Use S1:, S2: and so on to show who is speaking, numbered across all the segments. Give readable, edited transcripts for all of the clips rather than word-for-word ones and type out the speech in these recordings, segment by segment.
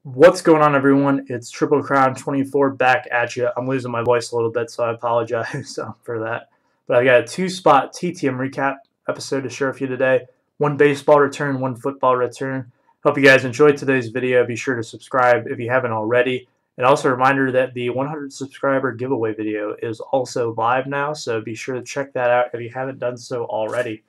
S1: What's going on, everyone? It's Triple Crown 24 back at you. I'm losing my voice a little bit, so I apologize for that. But I've got a two-spot TTM recap episode to share with you today. One baseball return, one football return. Hope you guys enjoyed today's video. Be sure to subscribe if you haven't already. And also a reminder that the 100 subscriber giveaway video is also live now, so be sure to check that out if you haven't done so already.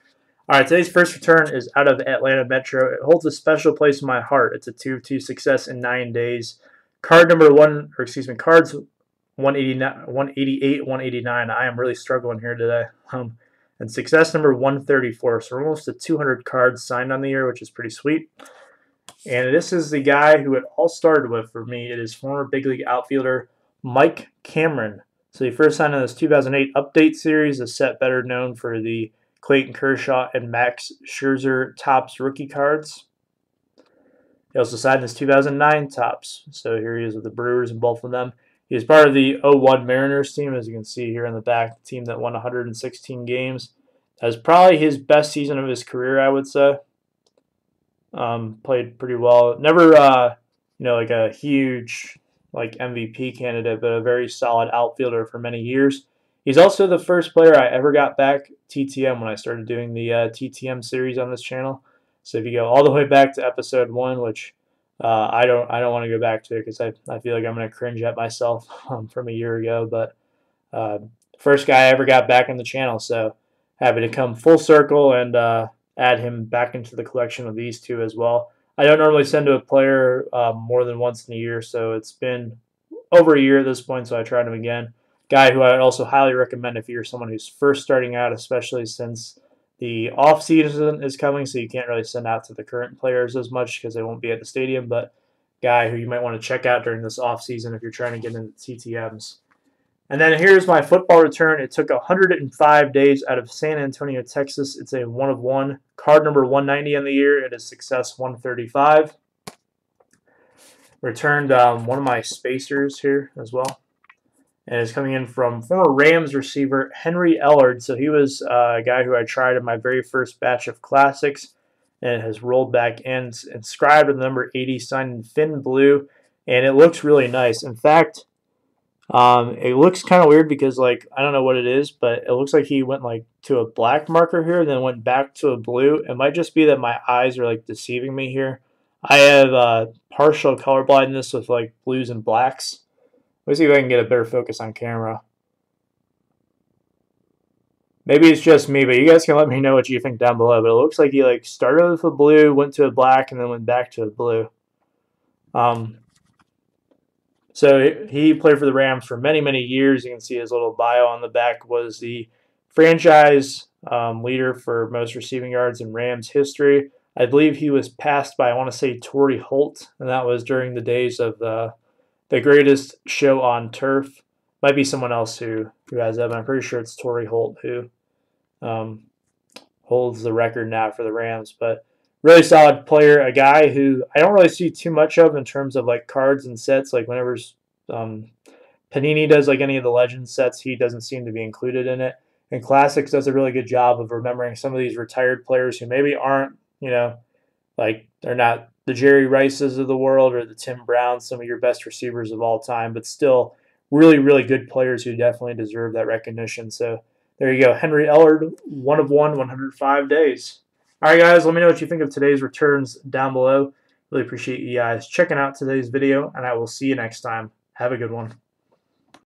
S1: All right, today's first return is out of Atlanta Metro. It holds a special place in my heart. It's a 2-2 success in 9 days. Cards 189, 188, 189. I am really struggling here today. And success number 134. So we're almost to 200 cards signed on the year, which is pretty sweet. And this is the guy who it all started with for me. It is former big league outfielder Mike Cameron. So he first signed in this 2008 update series, a set better known for the Clayton Kershaw and Max Scherzer Topps rookie cards. He also signed this 2009 Topps. So here he is with the Brewers and both of them. He is part of the 01 Mariners team, as you can see here in the back, the team that won 116 games. That was probably his best season of his career, I would say. Played pretty well. Never, like a huge MVP candidate, but a very solid outfielder for many years. He's also the first player I ever got back TTM when I started doing the TTM series on this channel. So if you go all the way back to episode 1, which I don't want to go back to because I feel like I'm going to cringe at myself from a year ago. But first guy I ever got back on the channel, so happy to come full circle and add him back into the collection of these two as well. I don't normally send to a player more than once in a year, so it's been over a year at this point, so I tried him again. Guy who I would also highly recommend if you're someone who's first starting out, especially since the off season is coming, so you can't really send out to the current players as much because they won't be at the stadium, but guy who you might want to check out during this off season if you're trying to get into TTMs. And then here's my football return. It took 105 days out of San Antonio, Texas. It's a 1/1. Card number 190 on the year. It is success 135. Returned one of my spacers here as well. And it's coming in from former Rams receiver Henry Ellard. So he was a guy who I tried in my very first batch of classics and has rolled back in, inscribed with the number 80, signed in thin blue, and it looks really nice. In fact, it looks kind of weird because I don't know what it is, but it looks like he went to a black marker here and then went back to a blue. It might just be that my eyes are deceiving me here. I have partial color blindness with blues and blacks. Let's see if I can get a better focus on camera. Maybe it's just me, but you guys can let me know what you think down below. But it looks like he started with a blue, went to a black, and then went back to a blue. So he played for the Rams for many, many years. You can see his little bio on the back. Was the franchise leader for most receiving yards in Rams history. I believe he was passed by, I want to say, Torrey Holt, and that was during the days of the greatest show on turf. Might be someone else who has that, but I'm pretty sure it's Torrey Holt who holds the record now for the Rams. But really solid player, a guy who I don't really see too much of in terms of cards and sets. Whenever Panini does any of the Legends sets, he doesn't seem to be included in it. And Classics does a really good job of remembering some of these retired players who maybe aren't, they're not the Jerry Rices of the world or the Tim Browns, some of your best receivers of all time, but still really, really good players who definitely deserve that recognition. So there you go. Henry Ellard, 1/1, 105 days. All right, guys, let me know what you think of today's returns down below. Really appreciate you guys checking out today's video, and I will see you next time. Have a good one.